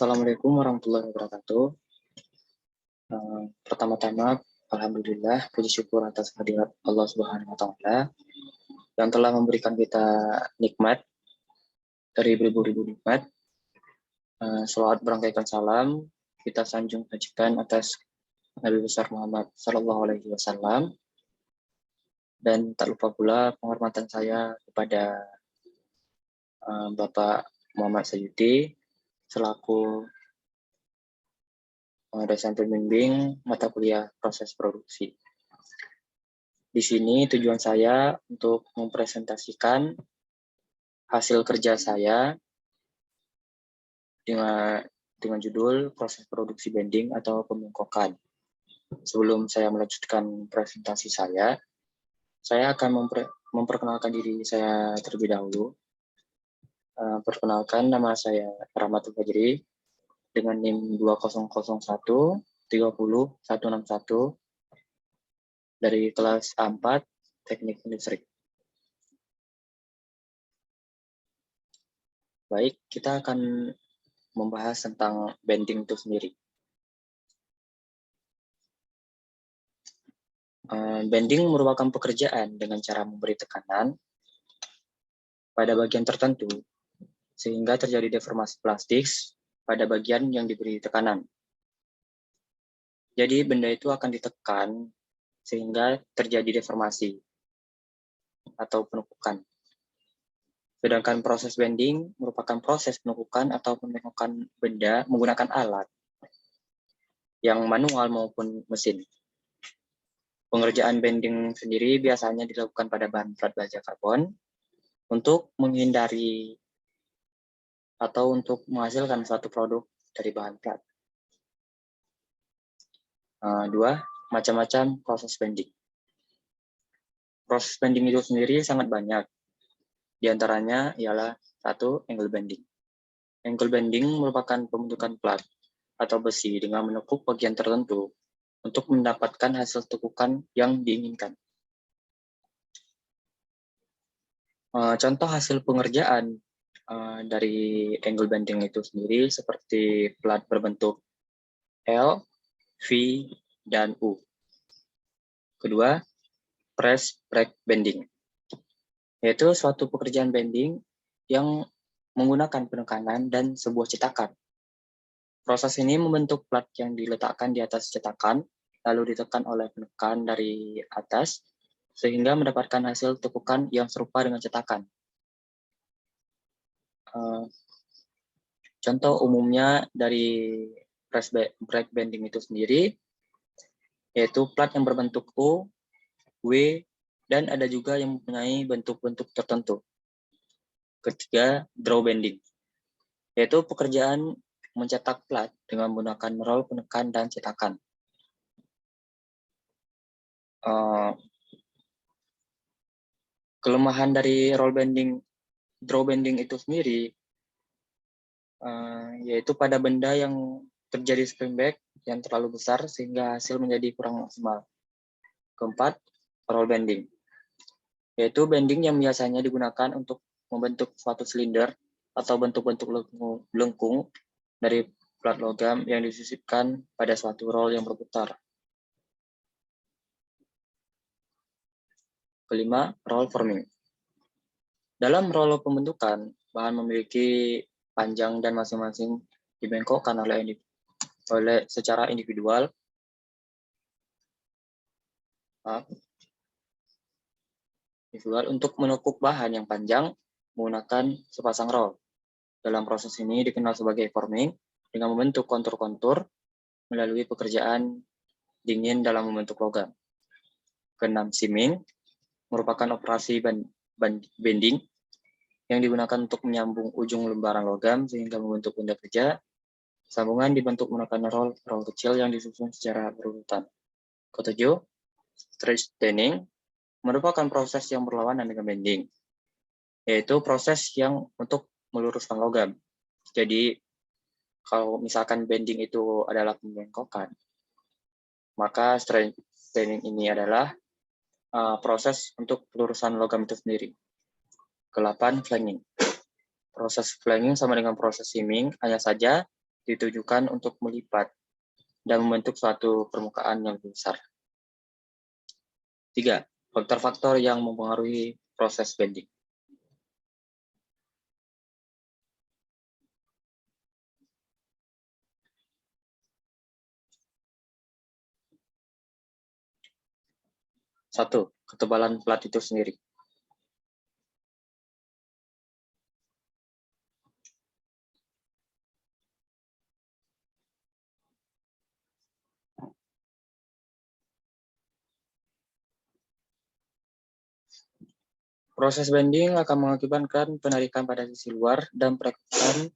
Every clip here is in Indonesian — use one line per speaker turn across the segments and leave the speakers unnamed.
Assalamualaikum warahmatullahi wabarakatuh. Pertama-tama, alhamdulillah, puji syukur atas kehadirat Allah Subhanahu wa Ta'ala yang telah memberikan kita nikmat dari beribu-ribu nikmat. Selawat berangkaikan salam kita sanjung hajikan atas Nabi besar Muhammad Sallallahu Alaihi Wasallam, dan tak lupa pula penghormatan saya kepada Bapak Muhammad Sayyidi selaku dosen pembimbing mata kuliah proses produksi. Di sini tujuan saya untuk mempresentasikan hasil kerja saya dengan judul proses produksi bending atau pembengkokan. Sebelum saya melanjutkan presentasi saya akan memperkenalkan diri saya terlebih dahulu. Perkenalkan, nama saya Rahmatul Fajri dengan NIM 2001 30161 dari kelas A4 Teknik Industri. Baik, kita akan membahas tentang bending itu sendiri. Bending merupakan pekerjaan dengan cara memberi tekanan pada bagian tertentu sehingga terjadi deformasi plastik pada bagian yang diberi tekanan. Jadi benda itu akan ditekan sehingga terjadi deformasi atau penumpukan. Sedangkan proses bending merupakan proses penumpukan atau pembengkokan benda menggunakan alat yang manual maupun mesin. Pengerjaan bending sendiri biasanya dilakukan pada bahan plat baja karbon untuk menghindari atau untuk menghasilkan suatu produk dari bahan plat. 2. Macam-macam proses bending. Proses bending itu sendiri sangat banyak. Di antaranya ialah 1. Angle bending. Angle bending merupakan pembentukan plat atau besi dengan menekuk bagian tertentu untuk mendapatkan hasil tekukan yang diinginkan. Contoh hasil pengerjaan dari angle bending itu sendiri seperti plat berbentuk L, V, dan U. Kedua, press break bending, yaitu suatu pekerjaan bending yang menggunakan penekanan dan sebuah cetakan. Proses ini membentuk plat yang diletakkan di atas cetakan, lalu ditekan oleh penekan dari atas, sehingga mendapatkan hasil tekukan yang serupa dengan cetakan. Contoh umumnya dari press break bending itu sendiri, yaitu plat yang berbentuk U, W, dan ada juga yang mempunyai bentuk-bentuk tertentu. Ketiga, draw bending, yaitu pekerjaan mencetak plat dengan menggunakan roll penekan dan cetakan. Kelemahan dari roll bending, draw bending itu sendiri, yaitu pada benda yang terjadi spring back yang terlalu besar sehingga hasil menjadi kurang maksimal. Keempat, roll bending, yaitu bending yang biasanya digunakan untuk membentuk suatu silinder atau bentuk-bentuk lengkung dari plat logam yang disisipkan pada suatu roll yang berputar. Kelima, roll forming. Dalam roll pembentukan, bahan memiliki panjang dan masing-masing dibengkokkan oleh secara individual untuk menekuk bahan yang panjang menggunakan sepasang roll. Dalam proses ini dikenal sebagai forming dengan membentuk kontur-kontur melalui pekerjaan dingin dalam membentuk logam. Keenam, seaming merupakan operasi bending yang digunakan untuk menyambung ujung lembaran logam sehingga membentuk benda kerja. Sambungan dibentuk menggunakan roll kecil yang disusun secara berurutan. Ketujuh, straightening merupakan proses yang berlawanan dengan bending, yaitu proses yang untuk meluruskan logam. Jadi, kalau misalkan bending itu adalah pembengkokan, maka straightening ini adalah proses untuk pelurusan logam itu sendiri. Ke-8, flanging. Proses flanging sama dengan proses seaming, hanya saja ditujukan untuk melipat dan membentuk suatu permukaan yang lebih besar. 3. Faktor-faktor yang mempengaruhi proses bending. Satu, ketebalan plat itu sendiri. Proses bending akan mengakibatkan penarikan pada sisi luar dan penarikan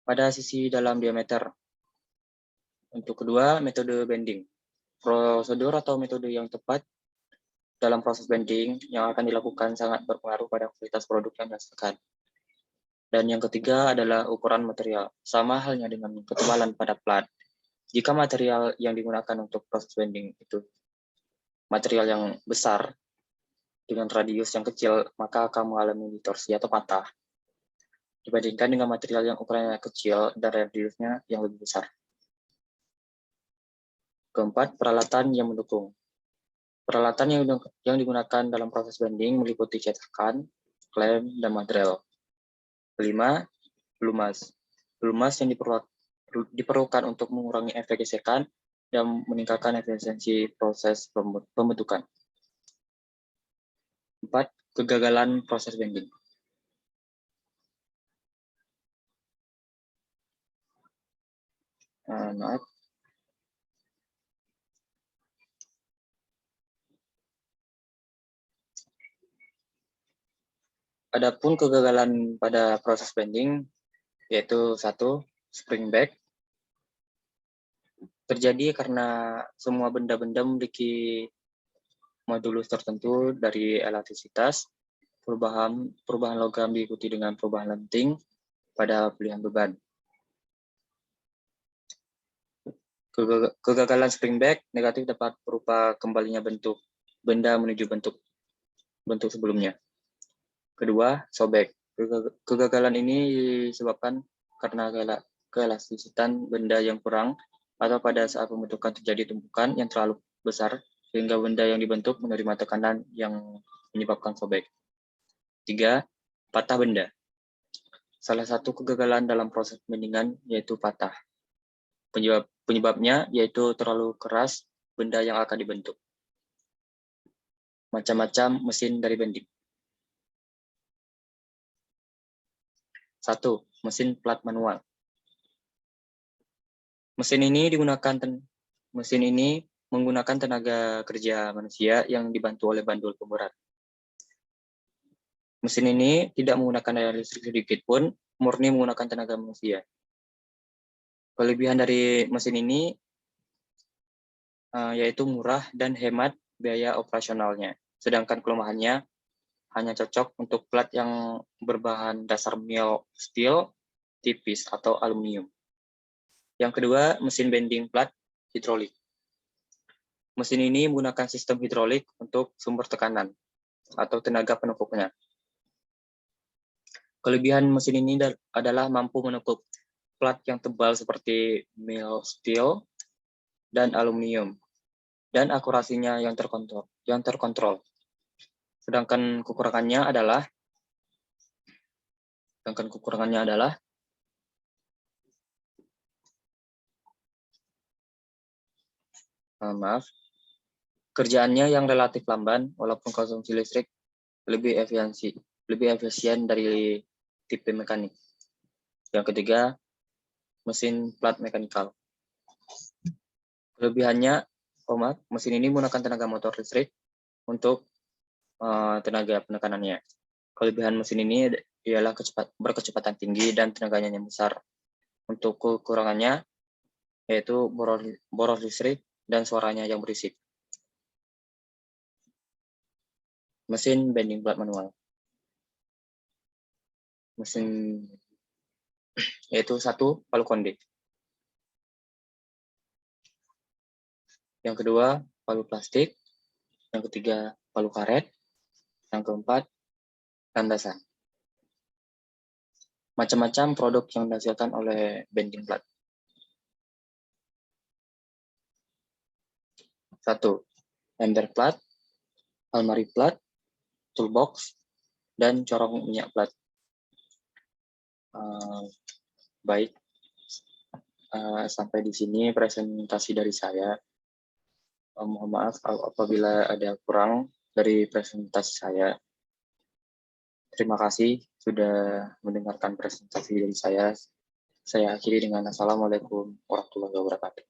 pada sisi dalam diameter. Untuk kedua, metode bending. Prosedur atau metode yang tepat dalam proses bending yang akan dilakukan sangat berpengaruh pada kualitas produk yang dihasilkan. Dan yang ketiga adalah ukuran material. Sama halnya dengan ketebalan pada plat. Jika material yang digunakan untuk proses bending itu material yang besar dengan radius yang kecil, maka akan mengalami distorsi atau patah dibandingkan dengan material yang ukurannya kecil dan radiusnya yang lebih besar. Keempat, peralatan yang mendukung. Peralatan yang digunakan dalam proses bending meliputi cetakan, klem, dan material. Kelima, pelumas. Pelumas yang diperlukan untuk mengurangi efek gesekan dan meningkatkan efisiensi proses pembentukan. 4. Kegagalan proses bending. Maaf. Adapun kegagalan pada proses bending yaitu 1. Spring back. Terjadi karena semua benda-benda memiliki modulus tertentu dari elastisitas, perubahan logam diikuti dengan perubahan lenting pada pilihan beban. Kegagalan spring back negatif dapat berupa kembalinya bentuk benda menuju bentuk sebelumnya. Kedua, sobek. Kegagalan ini disebabkan karena keelastisitan benda yang kurang atau pada saat pembentukan terjadi tumpukan yang terlalu besar sehingga benda yang dibentuk menerima tekanan yang menyebabkan sobek. 3. Patah benda. Salah satu kegagalan dalam proses bendingan yaitu patah. Penyebabnya yaitu terlalu keras benda yang akan dibentuk. Macam-macam mesin dari bending. 1. Mesin plat manual. Mesin ini menggunakan tenaga kerja manusia yang dibantu oleh bandul pemberat. Mesin ini tidak menggunakan daya listrik sedikit pun, murni menggunakan tenaga manusia. Kelebihan dari mesin ini yaitu murah dan hemat biaya operasionalnya. Sedangkan kelemahannya hanya cocok untuk plat yang berbahan dasar mild steel, tipis, atau aluminium. Yang kedua, mesin bending plat hidrolik. Mesin ini menggunakan sistem hidrolik untuk sumber tekanan atau tenaga penekuknya. Kelebihan mesin ini adalah mampu menekuk plat yang tebal seperti mild steel dan aluminium, dan akurasinya yang terkontrol. Sedangkan kekurangannya adalah kerjaannya yang relatif lamban walaupun konsumsi listrik lebih efisien dari tipe mekanik. Yang ketiga, mesin plat mekanikal. Kelebihannya, mesin ini menggunakan tenaga motor listrik untuk tenaga penekanannya. Kelebihan mesin ini ialah berkecepatan tinggi dan tenaganya yang besar. Untuk kekurangannya, yaitu boros listrik dan suaranya yang berisik. Mesin bending plat manual. Mesin yaitu 1. Palu konde. Yang kedua, palu plastik. Yang ketiga, palu karet. Yang keempat, landasan. Macam-macam produk yang dihasilkan oleh bending plat. 1. Ember plat, almari plat, toolbox, dan corong minyak plat. Baik, sampai di sini presentasi dari saya. Mohon maaf apabila ada kurang dari presentasi saya. Terima kasih sudah mendengarkan presentasi dari saya. Saya akhiri dengan Assalamualaikum warahmatullahi wabarakatuh.